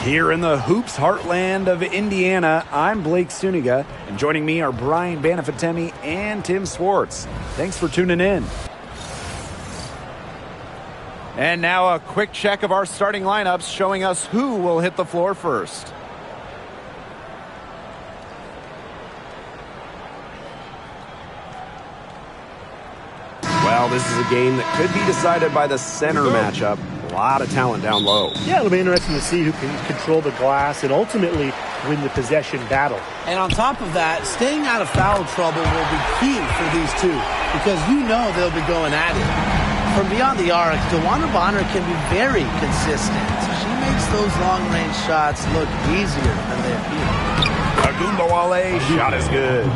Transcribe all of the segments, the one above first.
Here in the hoops heartland of Indiana, I'm Blake Suniga, and joining me are Brian Banafitemi and Tim Swartz. Thanks for tuning in. And now a quick check of our starting lineups showing us who will hit the floor first. Well, this is a game that could be decided by the center matchup. A lot of talent down low. Yeah, it'll be interesting to see who can control the glass and ultimately win the possession battle. And on top of that, staying out of foul trouble will be key for these two because you know they'll be going at it. From beyond the arc, DeWanna Bonner can be very consistent. She makes those long-range shots look easier than they appear. Agumbawale, shot is good.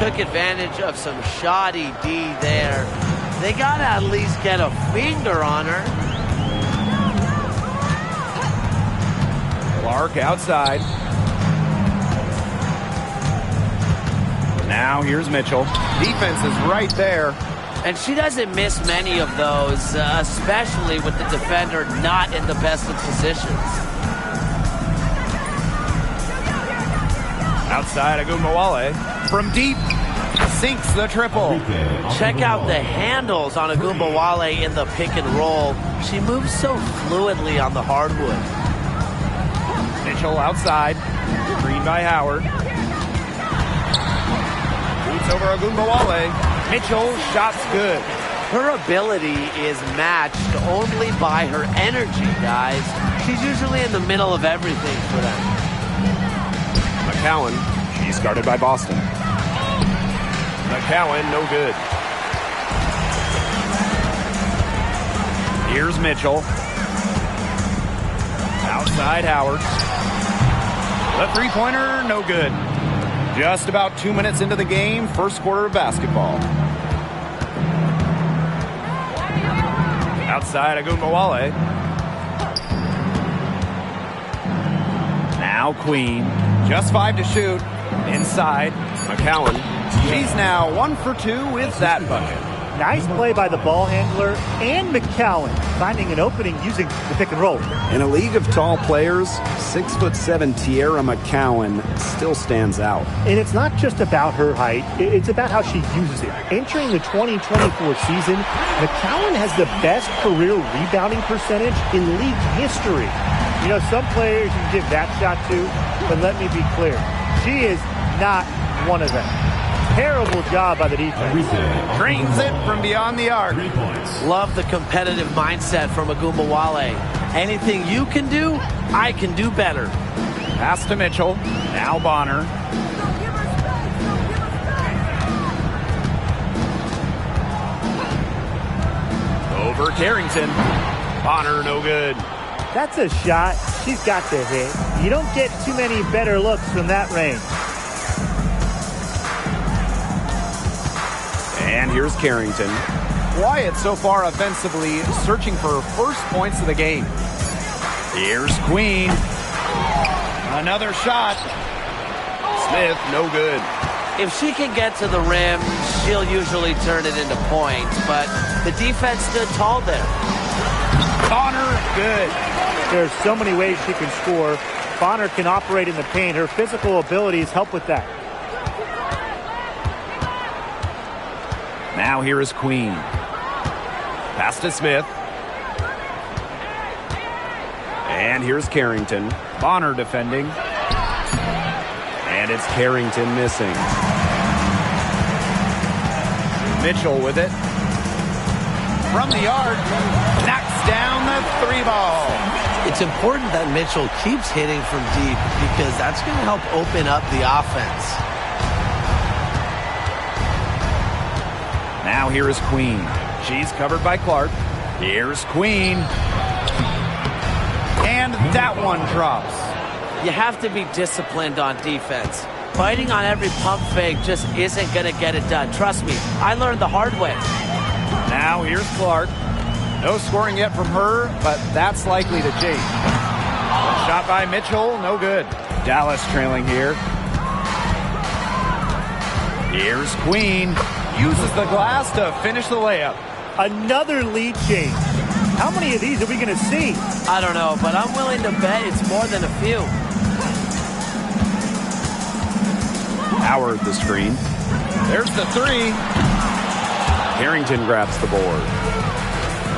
Took advantage of some shoddy D there. They got to at least get a finger on her. Clark outside. Now here's Mitchell. Defense is right there. And she doesn't miss many of those, especially with the defender not in the best of positions. Outside Agumbawale. From deep, sinks the triple. Check out the handles on Agumbawale in the pick and roll. She moves so fluidly on the hardwood. Mitchell outside. Screen by Howard. Boots over Agumbawale. Mitchell, shot's good. Her ability is matched only by her energy, guys. She's usually in the middle of everything for them. McCowan, she's guarded by Boston. McCowan, no good. Here's Mitchell. Outside Howard. The three-pointer, no good. Just about 2 minutes into the game, first quarter of basketball. Outside Agumbawale. Now Queen. Just 5 to shoot. Inside. McCowan. She's now 1 for 2 with that bucket. Nice play by the ball handler and McCowan, finding an opening using the pick and roll. In a league of tall players, 6'7" Tiara McCowan still stands out. And it's not just about her height, it's about how she uses it. Entering the 2024 season, McCowan has the best career rebounding percentage in league history. You know, some players you can give that shot to, but let me be clear, she is not one of them. Terrible job by the defense. Drains it from beyond the arc. Love the competitive mindset from Agumbawale. Anything you can do, I can do better. Pass to Mitchell. Now Bonner. Over Carrington. Bonner, no good. That's a shot she's got to hit. You don't get too many better looks from that range. And here's Carrington. Quiet so far offensively, searching for first points of the game. Here's Queen. Another shot. Smith, no good. If she can get to the rim, she'll usually turn it into points, but the defense stood tall there. Bonner, good. There's so many ways she can score. Bonner can operate in the paint. Her physical abilities help with that. Now here is Queen. Pass to Smith. And here's Carrington. Bonner defending. And it's Carrington missing. Mitchell with it. From the arc. Knocks down the three ball. It's important that Mitchell keeps hitting from deep because that's going to help open up the offense. Now here is Queen. She's covered by Clark. Here's Queen. And that one drops. You have to be disciplined on defense. Fighting on every pump fake just isn't going to get it done. Trust me, I learned the hard way. Now here's Clark. No scoring yet from her, but that's likely to change. Shot by Mitchell, no good. Dallas trailing here. Here's Queen. Uses the glass to finish the layup. Another lead change. How many of these are we going to see? I don't know, but I'm willing to bet it's more than a few. Howard the screen. There's the three. Harrington grabs the board.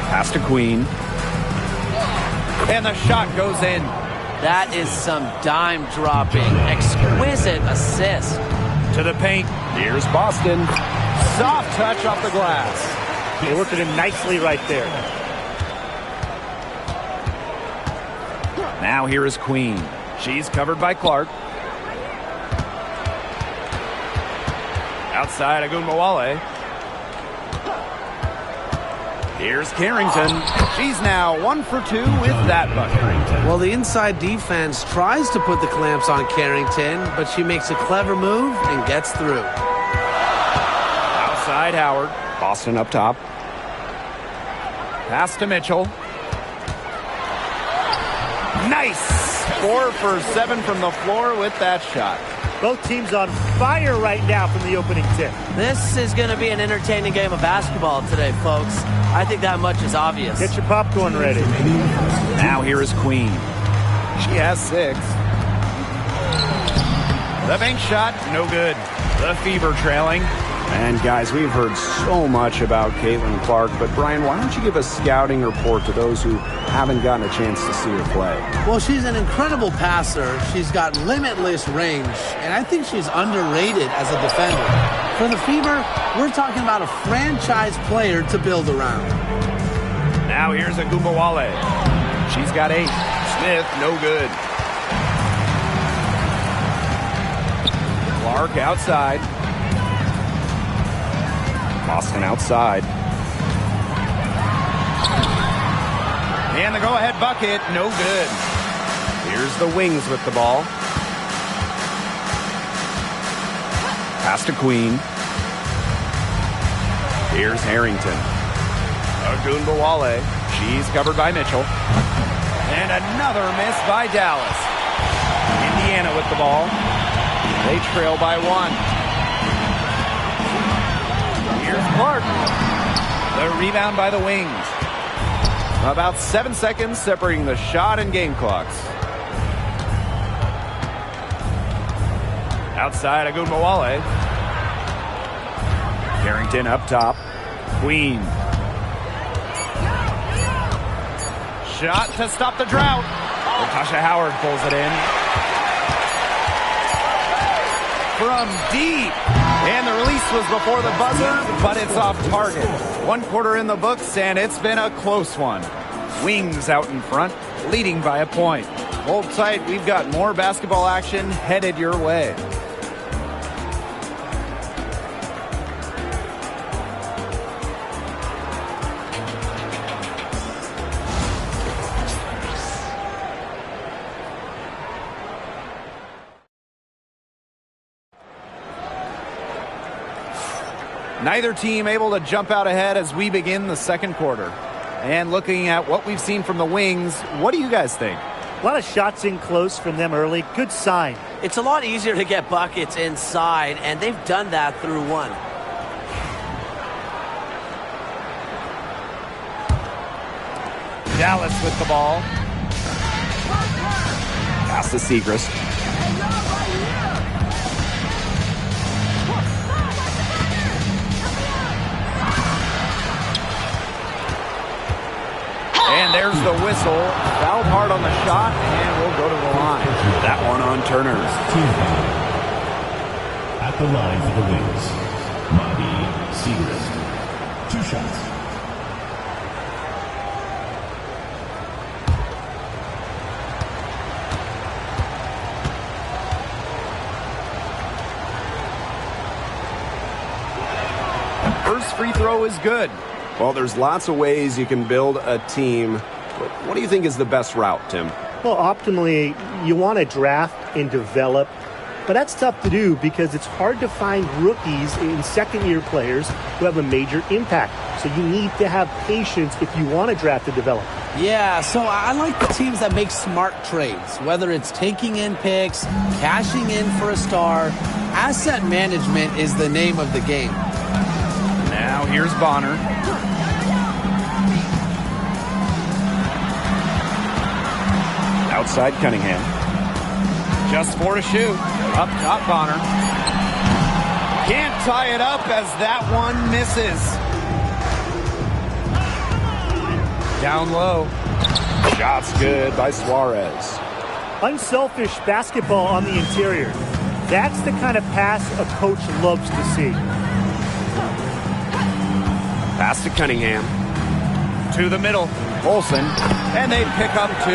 Pass to Queen. And the shot goes in. That is some dime-dropping, exquisite assist. To the paint. Here's Boston. Soft touch off the glass. They worked it in nicely right there. Now here is Queen. She's covered by Clark. Outside Agunmawale. Here's Carrington. She's now 1 for 2 with that bucket. Well, the inside defense tries to put the clamps on Carrington, but she makes a clever move and gets through. Outside Howard. Boston up top. Pass to Mitchell. Nice! 4 for 7 from the floor with that shot. Both teams on fire right now from the opening tip. This is going to be an entertaining game of basketball today, folks. I think that much is obvious. Get your popcorn ready. Now here is Queen. She has 6. The bank shot, no good. The Fever trailing. And guys, we've heard so much about Caitlin Clark, but Brian, why don't you give a scouting report to those who haven't gotten a chance to see her play? Well, she's an incredible passer. She's got limitless range, and I think she's underrated as a defender. For the Fever, we're talking about a franchise player to build around. Now here's Agunmawale. She's got 8. Smith, no good. Clark outside. Boston outside. And the go-ahead bucket, no good. Here's the Wings with the ball. Pass to Queen. Here's Harrington. Agunmawale. She's covered by Mitchell. And another miss by Dallas. Indiana with the ball. They trail by 1. Here's Clark. The rebound by the Wings. About 7 seconds separating the shot and game clocks. Outside Agunmawale. Carrington up top. Queen. Shot to stop the drought. Natasha Howard pulls it in. From deep. And the release was before the buzzer, but it's off target. 1 quarter in the books, and it's been a close one. Wings out in front, leading by a point. Hold tight, we've got more basketball action headed your way. Neither team able to jump out ahead as we begin the second quarter. And looking at what we've seen from the Wings, what do you guys think? A lot of shots in close from them early. Good sign. It's a lot easier to get buckets inside, and they've done that through 1. Dallas with the ball. Pass to Segrist. And there's the whistle. Fouled hard on the shot, and we'll go to the line. That one on Turner. At the line for the Wings, Maddie Segrist. 2 shots. First free throw is good. Well, there's lots of ways you can build a team. But what do you think is the best route, Tim? Well, optimally, you want to draft and develop. But that's tough to do because it's hard to find rookies and second-year players who have a major impact. So you need to have patience if you want to draft and develop. Yeah, so I like the teams that make smart trades, whether it's taking in picks, cashing in for a star. Asset management is the name of the game. Now here's Bonner. Outside Cunningham. Just 4 to shoot. Up top, Bonner. Can't tie it up as that one misses. Down low. Shot's good by Suarez. Unselfish basketball on the interior. That's the kind of pass a coach loves to see. Pass to Cunningham. To the middle. Olsen. And they pick up 2.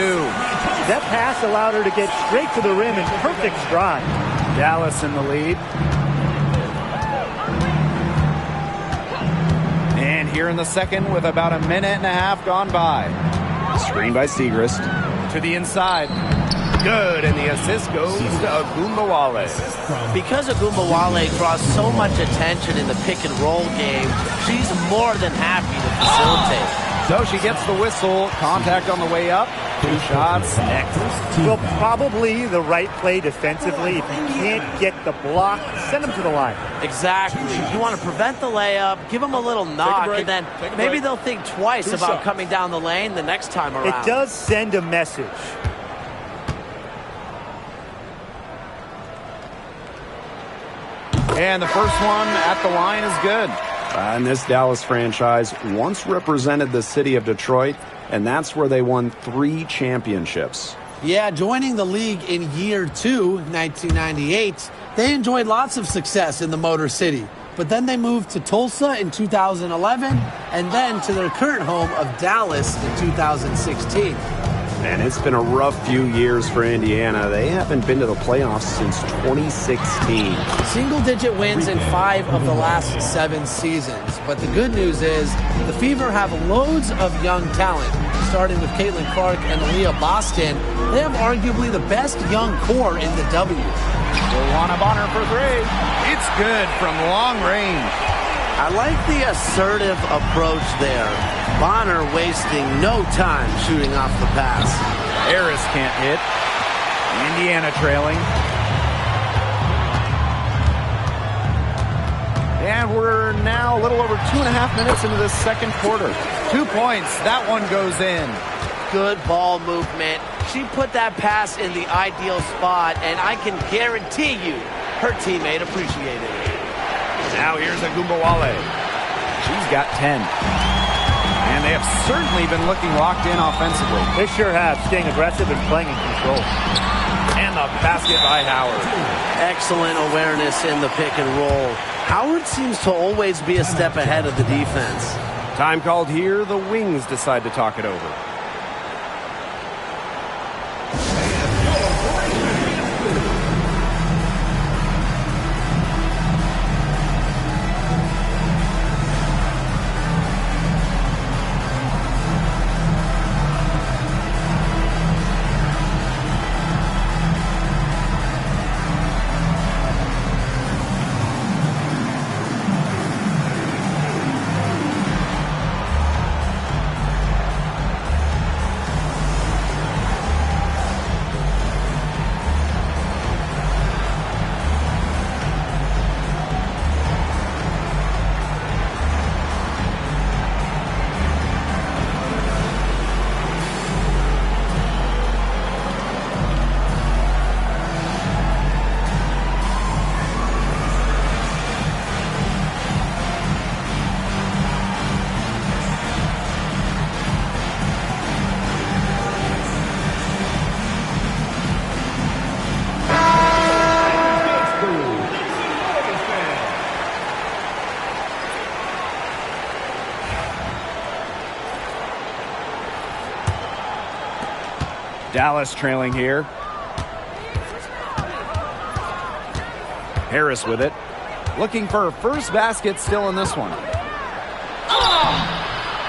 That pass allowed her to get straight to the rim in perfect stride. Dallas in the lead. And here in the second with about a minute and a half gone by. Screen by Segrist. To the inside. Good, and the assist goes to Agumbawale. Because Agumbawale draws so much attention in the pick and roll game, she's more than happy to facilitate. So she gets the whistle. Contact on the way up. 2 shots next. Well, probably the right play defensively. If you can't get the block, send them to the line. Exactly. You want to prevent the layup, give them a little knock, and then maybe they'll think twice about coming down the lane the next time around. It does send a message. And the first one at the line is good. And this Dallas franchise once represented the city of Detroit, and that's where they won 3 championships. Yeah, joining the league in year 2, 1998, they enjoyed lots of success in the Motor City. But then they moved to Tulsa in 2011, and then to their current home of Dallas in 2016. And it's been a rough few years for Indiana. They haven't been to the playoffs since 2016. Single-digit wins in 5 of the last 7 seasons. But the good news is the Fever have loads of young talent. Starting with Caitlin Clark and Aaliyah Boston, they have arguably the best young core in the W. Luana Bonner for 3. It's good from long range. I like the assertive approach there. Bonner wasting no time shooting off the pass. Harris can't hit. Indiana trailing. And we're now a little over 2.5 minutes into the second quarter. 2 points. That one goes in. Good ball movement. She put that pass in the ideal spot, and I can guarantee you her teammate appreciated it. Now here's Agumbawale. She's got 10. And they have certainly been looking locked in offensively. They sure have, staying aggressive and playing in control. And the basket by Howard. Excellent awareness in the pick and roll. Howard seems to always be a step ahead of the defense. Time called here. The Wings decide to talk it over. Dallas trailing here. Harris with it. Looking for her first basket still in this one.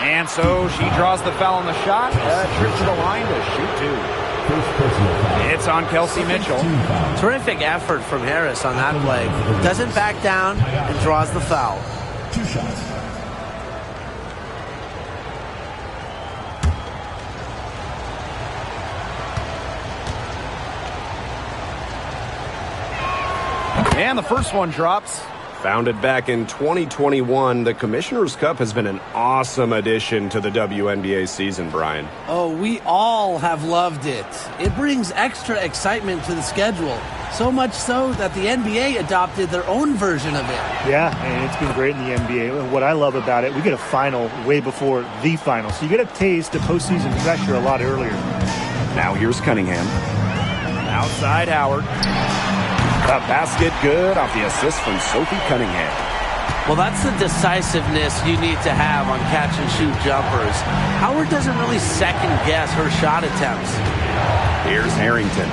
And so she draws the foul on the shot. Trip to the line to shoot 2. It's on Kelsey Mitchell. Terrific effort from Harris on that play. Doesn't back down and draws the foul. 2 shots. And the first one drops. Founded back in 2021, the Commissioner's Cup has been an awesome addition to the WNBA season, Brian. Oh, we all have loved it. It brings extra excitement to the schedule. So much so that the NBA adopted their own version of it. Yeah, and it's been great in the NBA. What I love about it, we get a final way before the final. So you get a taste of postseason pressure a lot earlier. Now here's Cunningham. Outside Howard. The basket good off the assist from Sophie Cunningham. Well, that's the decisiveness you need to have on catch-and-shoot jumpers. Howard doesn't really second-guess her shot attempts. Here's Harrington.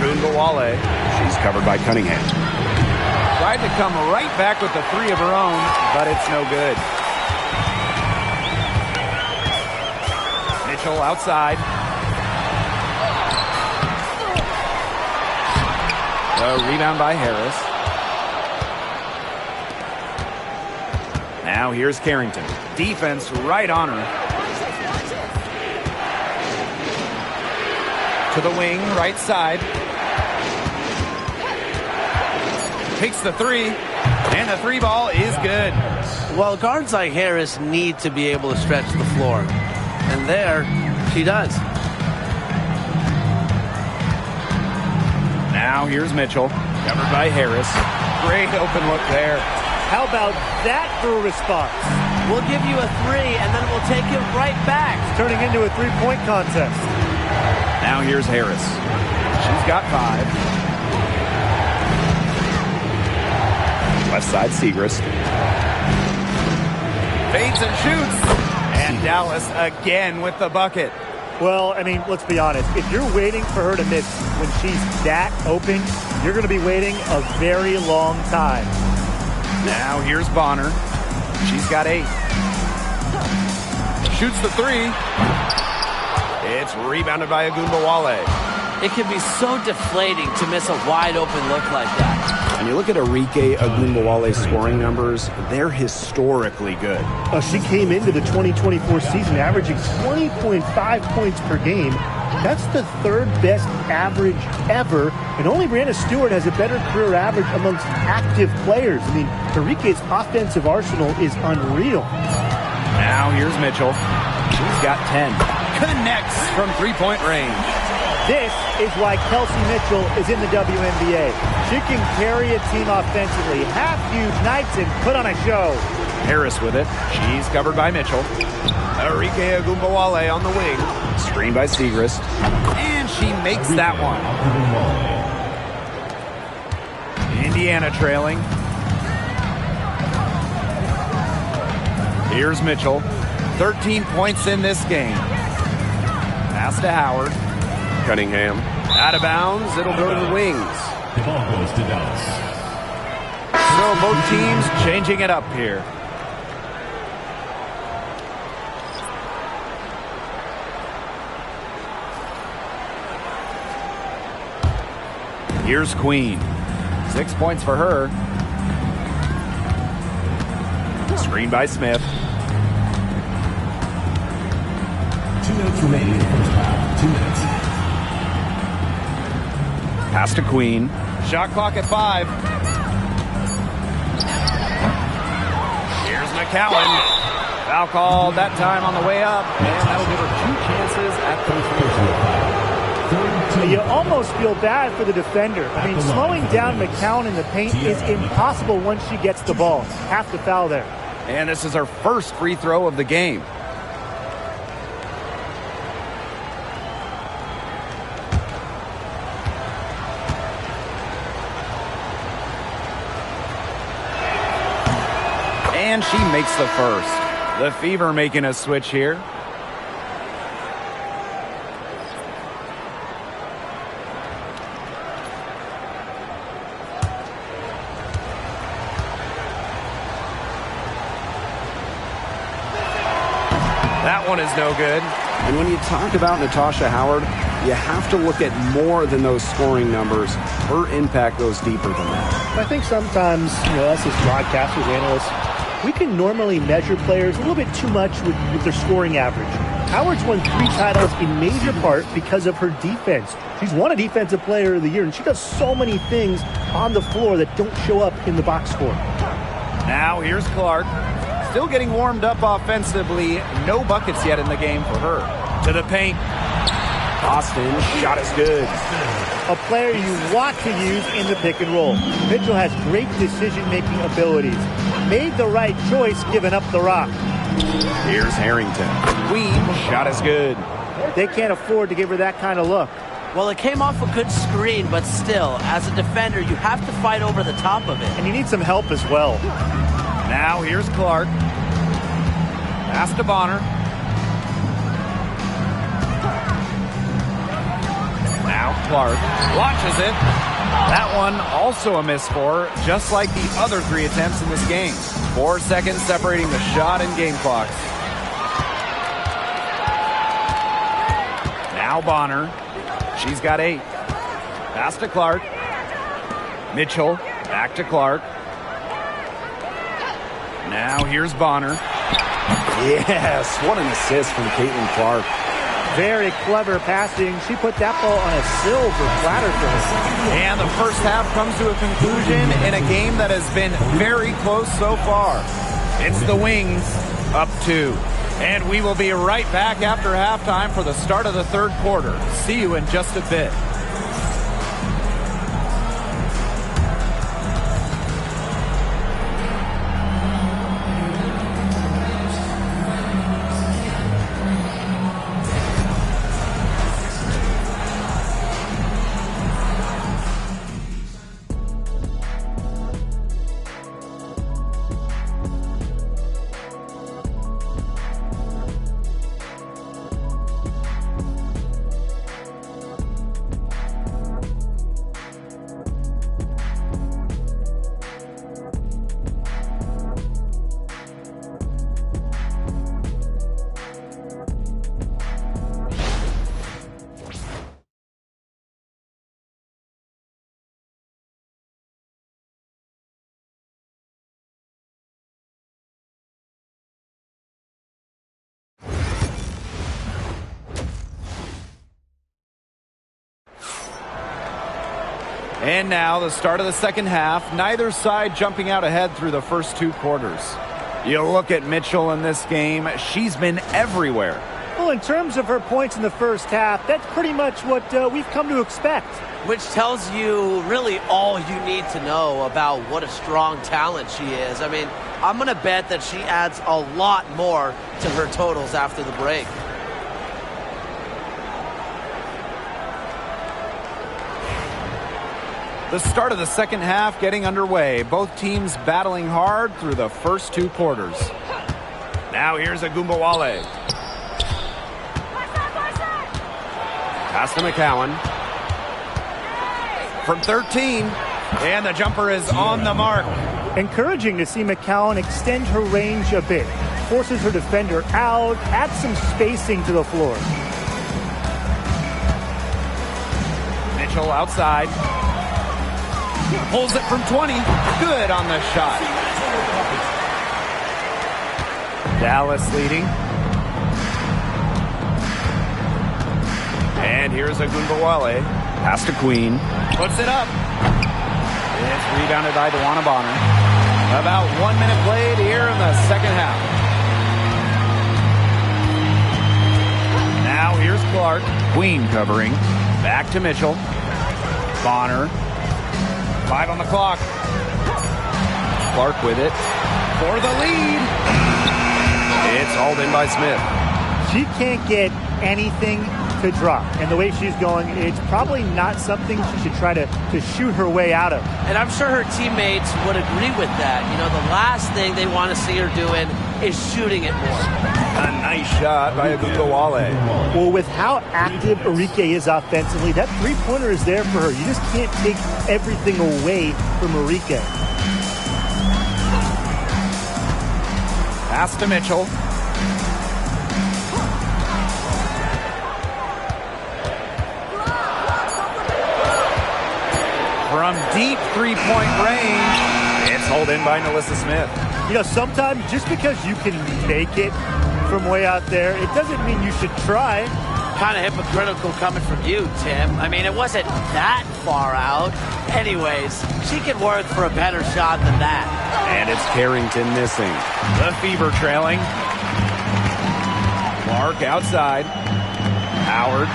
Agunbowale. She's covered by Cunningham. Tried to come right back with the three of her own, but it's no good. Mitchell outside. The rebound by Harris. Now here's Carrington. Defense right on her. To the wing, right side. Takes the three, and the three ball is good. Well, guards like Harris need to be able to stretch the floor. And there, she does. Now here's Mitchell, covered by Harris. Great open look there. How about that for a response? We'll give you a three, and then we'll take it right back. Turning into a three-point contest. Now here's Harris. She's got 5. Left side, Segrist. Fades and shoots. And Dallas again with the bucket. Well, I mean, let's be honest. If you're waiting for her to miss when she's that open, you're going to be waiting a very long time. Now here's Bonner. She's got 8. Shoots the 3. It's rebounded by Agunbowale. It can be so deflating to miss a wide-open look like that. And you look at Arike Agunbowale's scoring numbers, they're historically good. She came into the 2024 season averaging 20.5 points per game. That's the 3rd best average ever, and only Brianna Stewart has a better career average amongst active players. I mean, Arike's offensive arsenal is unreal. Now here's Mitchell. She's got 10. Connects from three-point range. This is why Kelsey Mitchell is in the WNBA. She can carry a team offensively, have huge nights, and put on a show. Harris with it. She's covered by Mitchell. Arike Agunbowale on the wing. Screened by Segrist. And she makes that one. Indiana trailing. Here's Mitchell. 13 points in this game. Pass to Howard. Cunningham. Out of bounds. It'll go to the wings. The ball goes to Dallas. So both teams changing it up here. Here's Queen. 6 points for her. Screen by Smith. 2 minutes remaining in the first half. 2 minutes. Pass to Queen. Shot clock at 5. Here's McCowan. Foul called that time on the way up. And that'll give her 2 chances at the You almost feel bad for the defender. I mean, slowing down McCowan in the paint is impossible once she gets the ball. Have to foul there. And this is her first free throw of the game. And she makes the first. The Fever making a switch here. That one is no good. And when you talk about Natasha Howard, you have to look at more than those scoring numbers. Her impact goes deeper than that. I think sometimes, us as broadcasters, analysts, we can normally measure players a little bit too much with their scoring average. Howard's won 3 titles in major part because of her defense. She's won a Defensive Player of the Year, and she does so many things on the floor that don't show up in the box score. Now here's Clark. Still getting warmed up offensively. No buckets yet in the game for her. To the paint. Austin, shot is good. A player you want to use in the pick and roll. Mitchell has great decision-making abilities. Made the right choice giving up the rock. Here's Harrington. Queen, shot is good. They can't afford to give her that kind of look. Well, it came off a good screen, but still, as a defender, you have to fight over the top of it. And you need some help as well. Now here's Clark. Pass to Bonner. Now Clark launches it. That one also a miss for her, just like the other 3 attempts in this game. 4 seconds separating the shot and game clocks. Now Bonner. She's got 8. Pass to Clark. Mitchell. Back to Clark. Now here's Bonner. Yes, what an assist from Caitlin Clark. Very clever passing. She put that ball on a silver platter for us. And the first half comes to a conclusion in a game that has been very close so far. It's the Wings up 2. And we will be right back after halftime for the start of the 3rd quarter. See you in just a bit. And now the start of the second half. Neither side jumping out ahead through the first 2 quarters. You look at Mitchell in this game. She's been everywhere. Well, in terms of her points in the first half, that's pretty much what we've come to expect. Which tells you really all you need to know about what a strong talent she is. I mean, I'm going to bet that she adds a lot more to her totals after the break. The start of the second half getting underway. Both teams battling hard through the first 2 quarters. Now here's Agumbawale. Pass to McCowan. From 13. And the jumper is on the mark. Encouraging to see McCowan extend her range a bit. Forces her defender out, adds some spacing to the floor. Mitchell outside. Pulls it from 20. Good on the shot. Dallas leading. And here's Agumbawale. Pass to Queen. Puts it up. It's rebounded by DeWanna Bonner. About 1 minute played here in the second half. Now here's Clark. Queen covering. Back to Mitchell. Bonner. 5 on the clock. Clark with it. For the lead. It's hauled in by Smith. She can't get anything to drop. And the way she's going, it's probably not something she should try to shoot her way out of. And I'm sure her teammates would agree with that. You know, the last thing they want to see her doing is shooting it more. A nice shot by Agumbawale. Well, with how active Arike is offensively, that three-pointer is there for her. You just can't take everything away from Arike. Pass to Mitchell. From deep three-point range, it's hauled in by Nalissa Smith. You know, sometimes just because you can make it from way out there. It doesn't mean you should try. Kind of hypocritical coming from you, Tim. I mean, it wasn't that far out. Anyways, she could work for a better shot than that. And it's Carrington missing. The Fever trailing. Clark outside. Howard.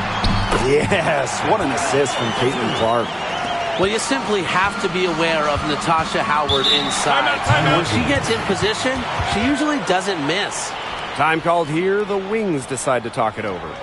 Yes, what an assist from Caitlin Clark. Well, you simply have to be aware of Natasha Howard inside. When she gets in position, she usually doesn't miss. Time called here. The Wings decide to talk it over.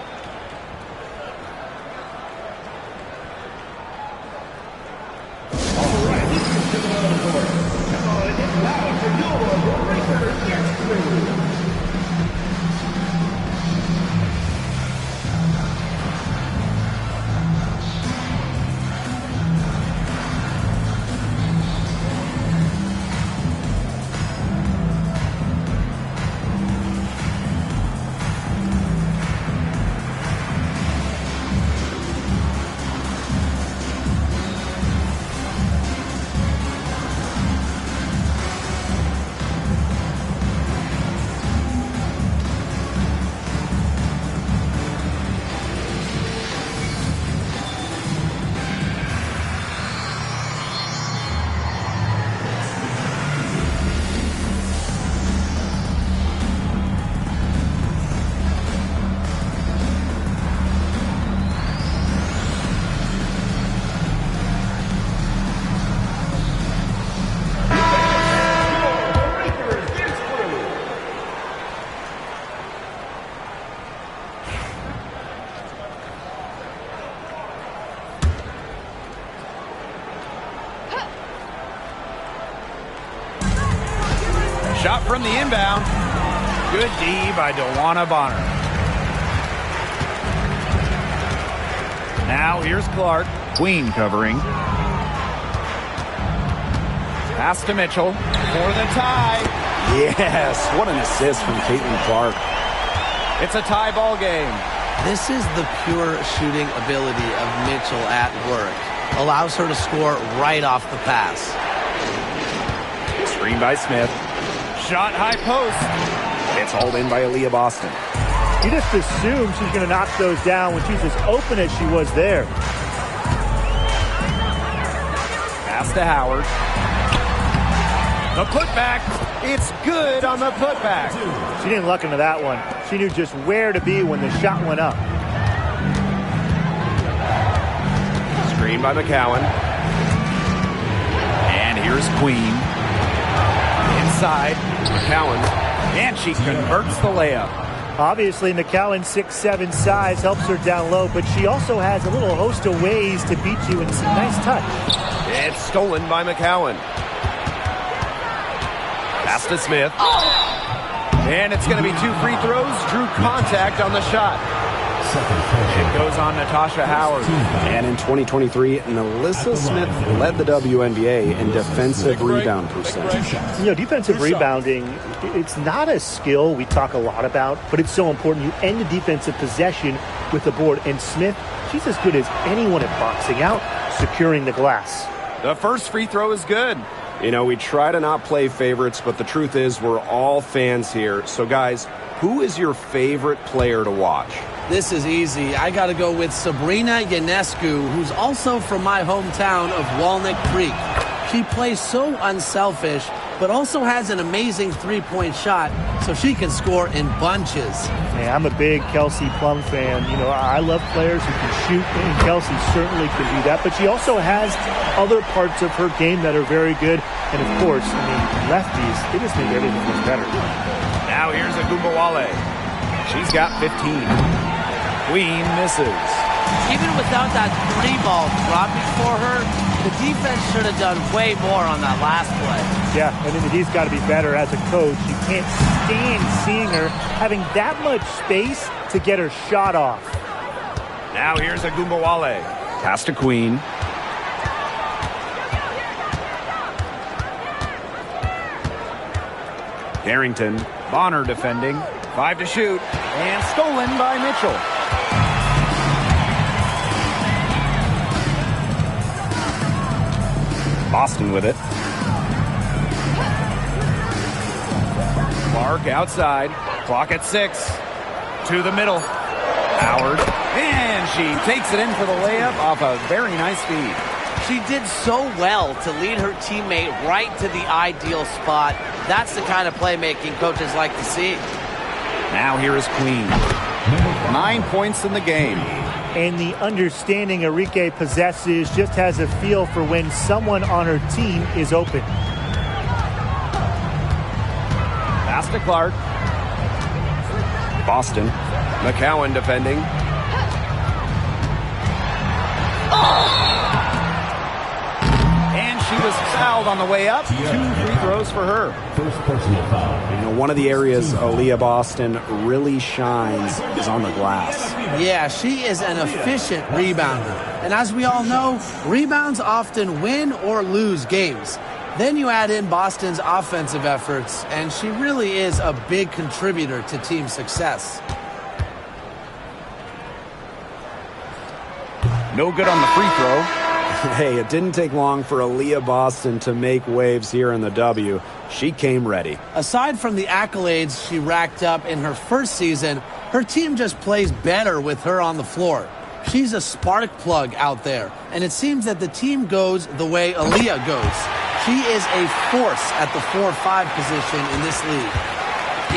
Shot from the inbound. Good D by DeWanna Bonner. Now here's Clark. Queen covering. Pass to Mitchell for the tie. Yes, what an assist from Caitlin Clark. It's a tie ball game. This is the pure shooting ability of Mitchell at work. Allows her to score right off the pass. Screen by Smith. Shot high post. It's hauled in by Aaliyah Boston. You just assume she's going to knock those down when she's as open as she was there. Pass to Howard. The putback. It's good on the putback. She didn't luck into that one. She knew just where to be when the shot went up. Screen by McCowan. And here's Queen. Inside. McCowan. And she converts the layup. Obviously, McCowan's 6'7" size helps her down low, but she also has a little host of ways to beat you and some nice touch. It's stolen by McCowan. Pass to Smith. And it's going to be 2 free throws. Drew contact on the shot. It goes on Natasha Howard. And in 2023, Nalissa Smith led the WNBA in defensive rebound percentage. You know, defensive rebounding, it's not a skill we talk a lot about, but it's so important. You end a defensive possession with the board. And Smith, she's as good as anyone at boxing out, securing the glass. The first free throw is good. You know, we try to not play favorites, but the truth is we're all fans here. So, guys, who is your favorite player to watch? This is easy. I got to go with Sabrina Ionescu, who's also from my hometown of Walnut Creek. She plays so unselfish, but also has an amazing three-point shot, so she can score in bunches. Hey, I'm a big Kelsey Plum fan. You know, I love players who can shoot, and Kelsey certainly can do that. But she also has other parts of her game that are very good. And, of course, I mean, lefties, they just make everything look better. Now here's Agumbawale. She's got 15. Queen misses. Even without that 3-ball dropping for her, the defense should have done way more on that last play. Yeah, I mean, he's got to be better as a coach. You can't stand seeing her having that much space to get her shot off. Now here's Agumbawale. Pass to Queen. Carrington. Bonner defending. 5 to shoot. And stolen by Mitchell. Boston with it. Clark outside. Clock at 6. To the middle. Howard. And she takes it in for the layup off a very nice feed. She did so well to lead her teammate right to the ideal spot. That's the kind of playmaking coaches like to see. Now here is Queen. 9 points in the game. And the understanding Enrique possesses, just has a feel for when someone on her team is open. Pass to Clark. Boston. McCowan defending. And she was fouled on the way up. 2 free throws for her. First personal foul. One of the areas Aaliyah Boston really shines is on the glass. Yeah, she is an efficient rebounder. And as we all know, rebounds often win or lose games. Then you add in Boston's offensive efforts, and she really is a big contributor to team success. No good on the free throw. Hey, it didn't take long for Aaliyah Boston to make waves here in the W. She came ready. Aside from the accolades she racked up in her first season, her team just plays better with her on the floor. She's a spark plug out there, and it seems that the team goes the way Aaliyah goes. She is a force at the 4-5 position in this league.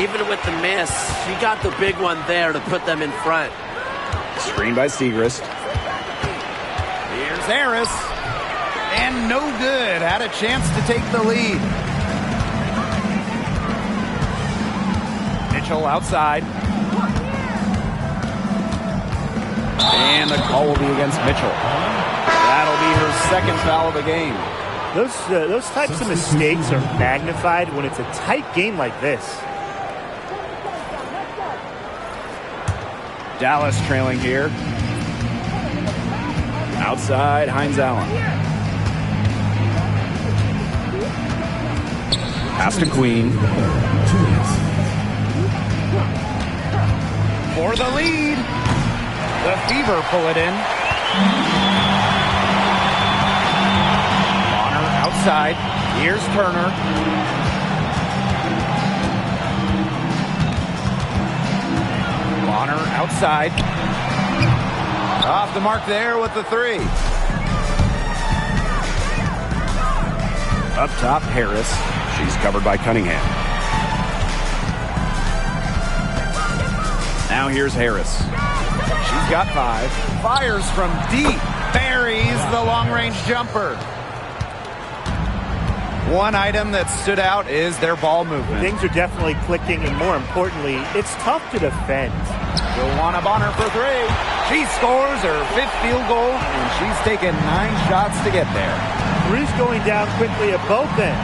Even with the miss, she got the big one there to put them in front. Screened by Segrist. Here's Harris. And no good. Had a chance to take the lead. Mitchell outside. And the call will be against Mitchell. That'll be her second foul of the game. Those types of mistakes are magnified when it's a tight game like this. Dallas trailing here. Outside, Hines Allen. Pass to Queen. For the lead. The Fever pull it in. Bonner outside. Here's Turner. Bonner outside. Off the mark there with the 3. Up top, Harris. She's covered by Cunningham. Now here's Harris. She's got 5. Fires from deep. Buries the long-range jumper. One item that stood out is their ball movement. Things are definitely clicking, and more importantly, it's tough to defend. Joanna Bonner for 3. She scores her 5th field goal, and she's taken 9 shots to get there. 3's going down quickly at both ends.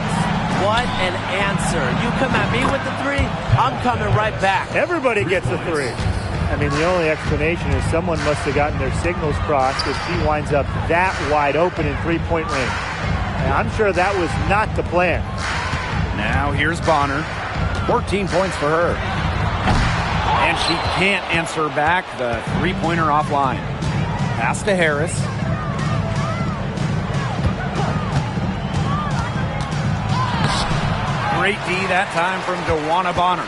What an answer. You come at me with the 3, I'm coming right back. Everybody gets a 3. I mean, the only explanation is someone must have gotten their signals crossed if she winds up that wide open in three-point range. And I'm sure that was not the plan. Now here's Bonner. 14 points for her. And she can't answer back the three-pointer offline. Pass to Harris. Great D that time from Joanna Bonner.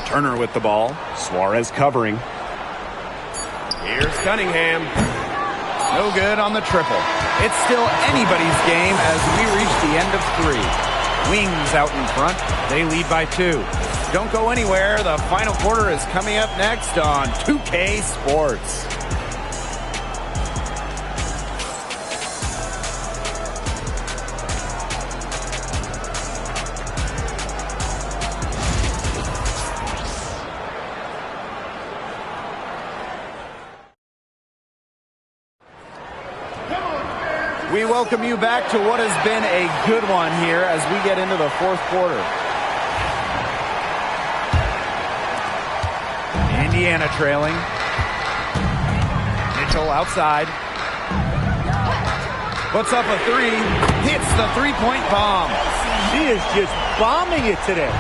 Turner with the ball. Suarez covering. Here's Cunningham. No good on the triple. It's still anybody's game as we reach the end of 3. Wings out in front. They lead by 2. Don't go anywhere. The final quarter is coming up next on 2K Sports. We welcome you back to what has been a good one here as we get into the 4th quarter. Indiana trailing. Mitchell outside. Puts up a 3. Hits the three-point bomb. She is just bombing it today.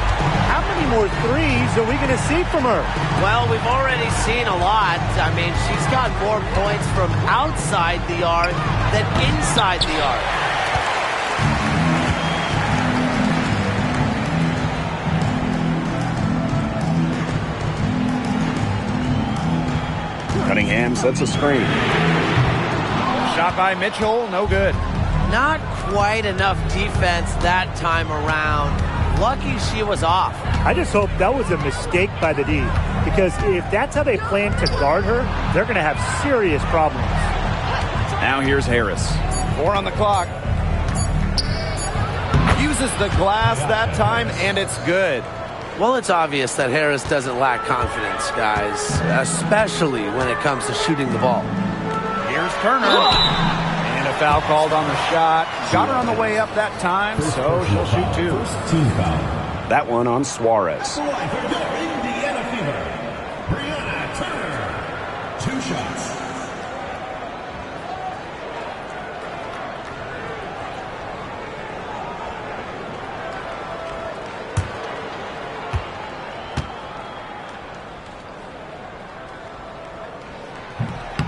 How many more 3s are we going to see from her? Well, we've already seen a lot. I mean, she's got more points from outside the arc than inside the arc. Cunningham sets a screen. Shot by Mitchell, no good. Not quite enough defense that time around. Lucky she was off. I just hope that was a mistake by the D, because if that's how they plan to guard her, they're going to have serious problems. Now here's Harris. 4 on the clock. Uses the glass that time, and it's good. Well, it's obvious that Harris doesn't lack confidence, guys, especially when it comes to shooting the ball. Here's Turner. And a foul called on the shot. Got her on the way up that time, so she'll shoot 2. Team foul. That one on Suarez. For your Indiana Fever, Brianna Turner. 2 shots.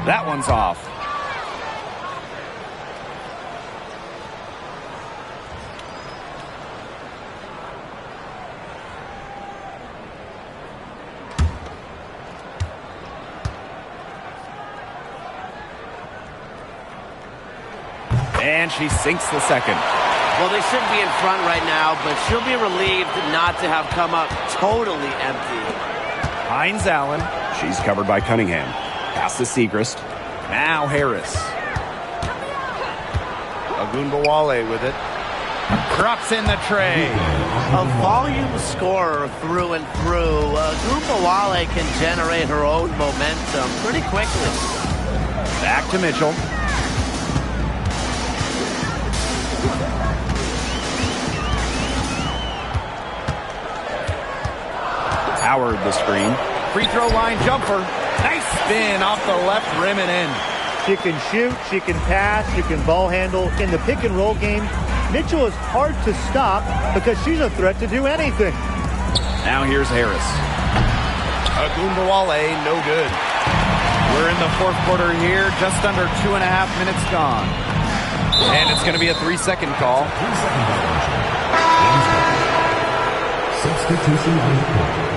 That one's off. And she sinks the second. Well, they should be in front right now, but she'll be relieved not to have come up totally empty. Hines Allen. She's covered by Cunningham. Pass to Segrist. Now Harris. Ogunbowale with it. Drops in the tray. A volume scorer through and through. Ogunbowale can generate her own momentum pretty quickly. Back to Mitchell. Howard the screen. Free throw line jumper. Nice spin off the left rim and in. She can shoot, she can pass, she can ball handle. In the pick and roll game, Mitchell is hard to stop because she's a threat to do anything. Now here's Harris. Ogunbowale, no good. We're in the 4th quarter here, just under 2.5 minutes gone. And it's going to be a 3-second call. 3-second violation. Substitution on the court.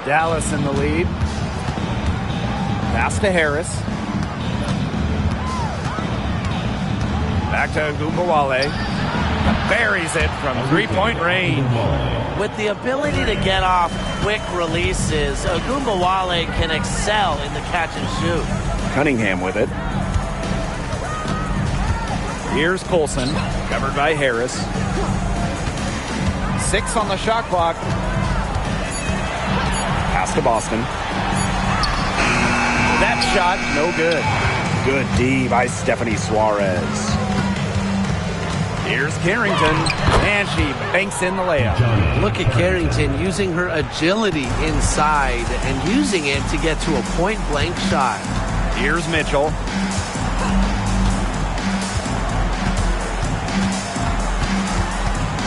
Dallas in the lead. Pass to Harris. Back to Ogunbowale. Buries it from 3-point range. With the ability to get off quick releases, Ogunbowale can excel in the catch and shoot. Cunningham with it. Here's Colson, covered by Harris. 6 on the shot clock. Pass to Boston. That shot, no good. Good D by Stephanie Suarez. Here's Carrington, and she banks in the layup. Look at Carrington using her agility inside and using it to get to a point-blank shot. Here's Mitchell.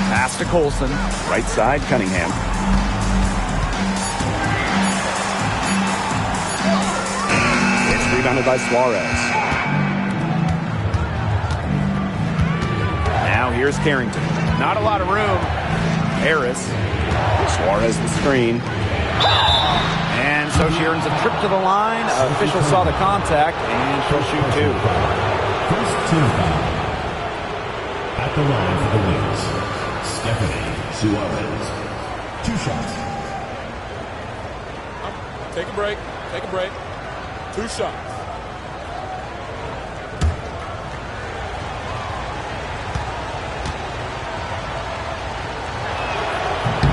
Pass to Colson. Right side, Cunningham. It's rebounded by Suarez. Now here's Carrington. Not a lot of room. Harris. Suarez the screen. And so she earns a trip to the line. Official saw the contact, and she'll shoot 2. First team foul. At the line for the Wings, Stephanie Suarez. 2 shots. Take a break. Take a break. 2 shots.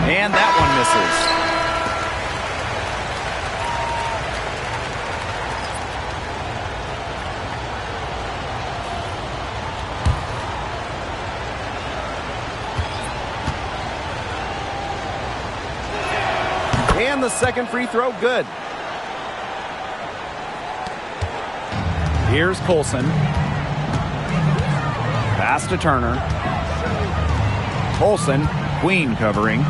And that one misses. And the second free throw, good. Here's Colson. Pass to Turner. Colson, Queen covering.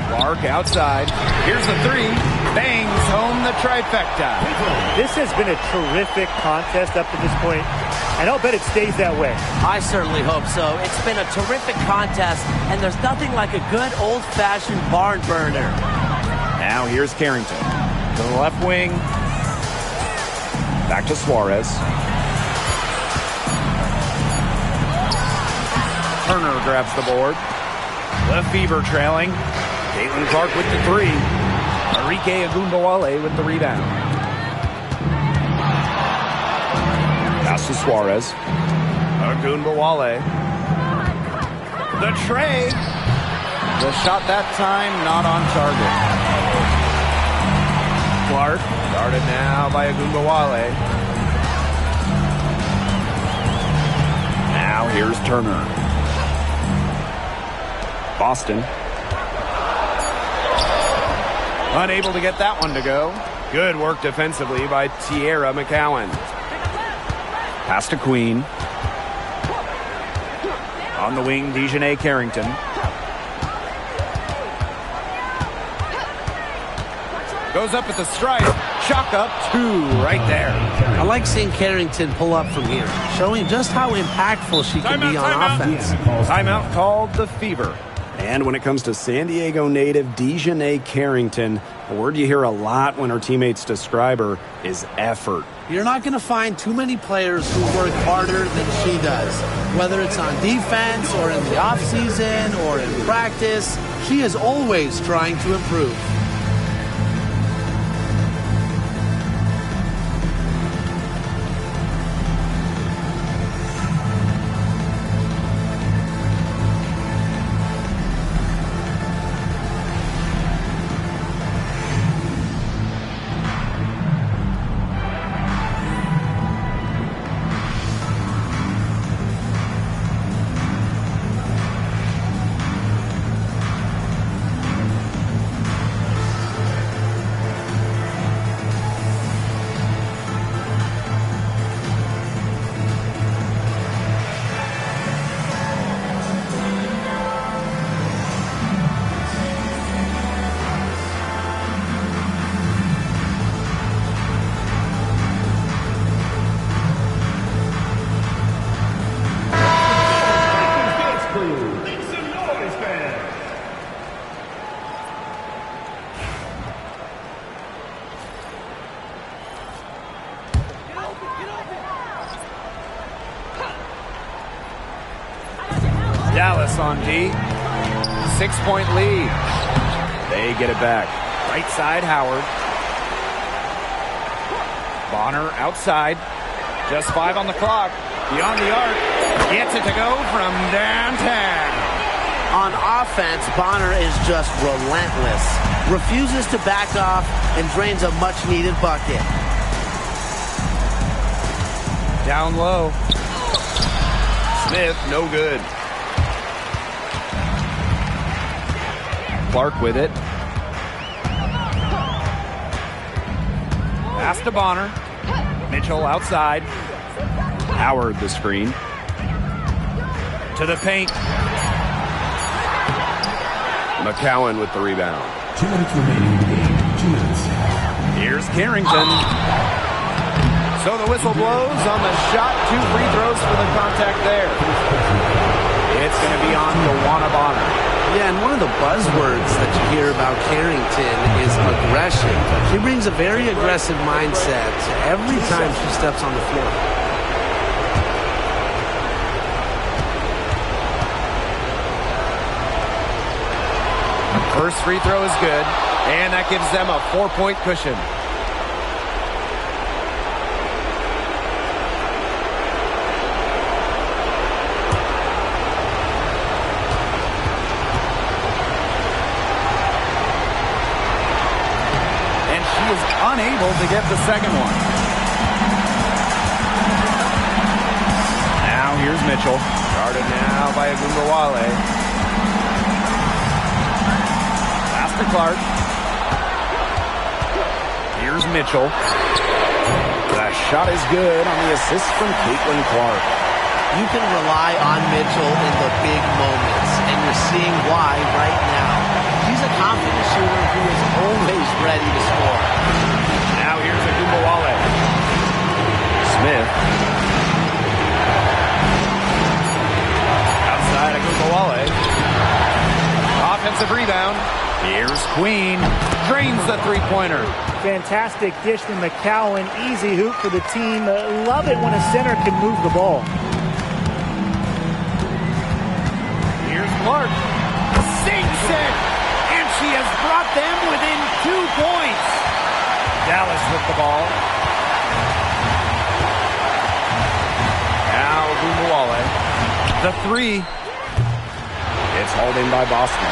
Clark outside. Here's the 3. Bangs home the trifecta. This has been a terrific contest up to this point, and I'll bet it stays that way. I certainly hope so. It's been a terrific contest, and there's nothing like a good old-fashioned barn burner. Now here's Carrington. To the left wing. Back to Suarez. Turner grabs the board. The Fever trailing. Caitlin Clark with the three. Enrique Agunbowale with the rebound. Pass to Suarez. Agunbowale. The tray. The shot that time not on target. Clark guarded now by Agunbowale. Now here's Turner. Boston. Unable to get that one to go. Good work defensively by Tierra McCowan. Pass to Queen. On the wing, Dejanay Carrington. Goes up at the stripe. Chalk up two right there. I like seeing Carrington pull up from here, showing just how impactful she can be on offense. Timeout called the Fever. And when it comes to San Diego native Dejanay Carrington, a word you hear a lot when her teammates describe her is effort. You're not going to find too many players who work harder than she does. Whether it's on defense or in the offseason or in practice, she is always trying to improve. Dallas on D. 6-point lead. They get it back. Right side, Howard. Bonner outside. Just 5 on the clock. Beyond the arc. Gets it to go from downtown. On offense, Bonner is just relentless. Refuses to back off and drains a much-needed bucket. Down low. Smith, no good. Clark with it. Pass to Bonner. Mitchell outside. Howard the screen. To the paint. McCowan with the rebound. 2 minutes remaining in the game. 2 minutes. Here's Carrington. So the whistle blows on the shot. 2 free throws for the contact there. It's going to be on Joanna Bonner. Yeah, and one of the buzzwords that you hear about Carrington is aggression. She brings a very aggressive mindset every time she steps on the floor. First free throw is good, and that gives them a 4-point cushion. Unable to get the second one. Now here's Mitchell. Guarded now by Agunbowale. Pass to Clark. Here's Mitchell. The shot is good on the assist from Caitlin Clark. You can rely on Mitchell in the big moments, and you're seeing why right now. He's a confident shooter who is always ready to score. Now here's Agumbawale. Smith. Outside Agumbawale. Offensive rebound. Here's Queen. Drains the three-pointer. Fantastic dish from McCowan. Easy hoop for the team. Love it when a center can move the ball. Here's Clark. Sinks it! And she has brought them within 2 points. Dallas with the ball. Now Agumbawale. The three. It's hauled in by Boston.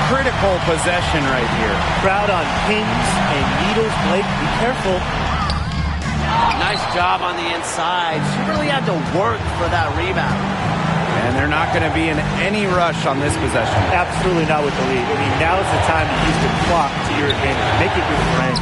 Critical possession right here. Crowd on pins and needles. Blake, be careful. Nice job on the inside. She really had to work for that rebound. And they're not going to be in any rush on this possession. Absolutely not with the lead. I mean, now's the time to use the clock to your advantage. Make it your friend.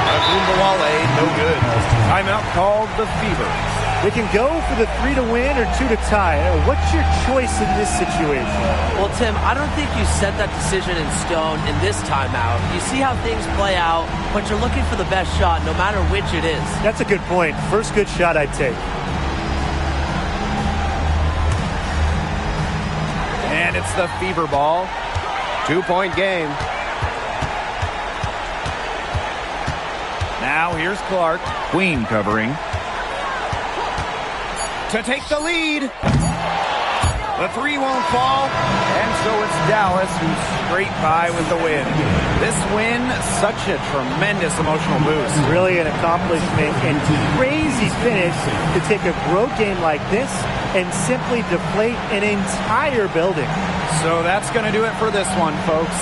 Agumbawale, no good. Timeout called the Fever. They can go for the 3 to win or 2 to tie. What's your choice in this situation? Well, Tim, I don't think you set that decision in stone in this timeout. You see how things play out, but you're looking for the best shot no matter which it is. That's a good point. First good shot I'd take. And it's the Fever ball. 2-point game. Now here's Clark. Queen covering. To take the lead. The three won't fall. And so it's Dallas who scraped by with the win. This win, such a tremendous emotional boost. Really an accomplishment and crazy finish to take a road game like this and simply deflate an entire building. So that's going to do it for this one, folks.